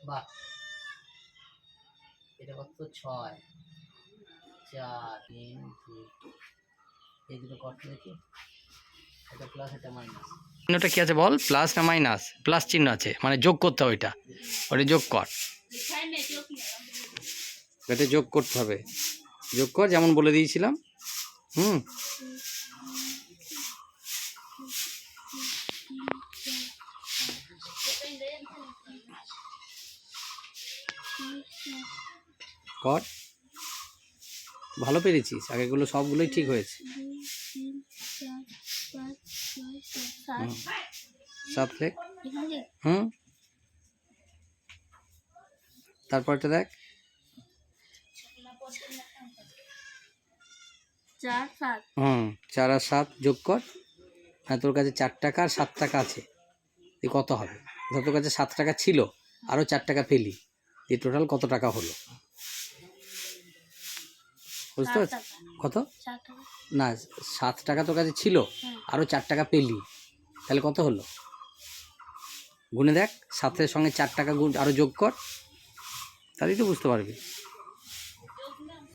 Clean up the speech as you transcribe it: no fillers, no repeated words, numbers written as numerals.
বাহ, এটা কত? 6 4 3 2, এই দুটো কত দেখি? এটা প্লাস, এটা মাইনাস। চিহ্নটা কি আছে বল? প্লাস না মাইনাস? প্লাস চিহ্ন আছে, মানে যোগ করতে হবে। ওটা যোগ কর, এটা যোগ করতে হবে। যোগ কর, যেমন বলে দিয়েছিলাম। কর, ভালো পেরেছিস, আগেগুলো সবগুলোই ঠিক হয়েছে। 7 লেখ। তারপরটা দেখ। 4 আর 7 যোগ কর। হ্যাঁ, তোর কাছে 4 টাকা আর 7 টাকা আছে, এই কত হবে? ধর তোর কাছে 7 টাকা ছিল, আরও 4 টাকা পেলি, এই টোটাল কত টাকা হলো? বুঝতে পারছিস? কত না, 7 টাকা তোর কাছে ছিল, আরও 4 টাকা পেলি, তাহলে কত হলো? গুনে দেখ, 7-এর সঙ্গে 4 টাকা গুণ আরও যোগ কর, তাহলেই তো বুঝতে পারবি।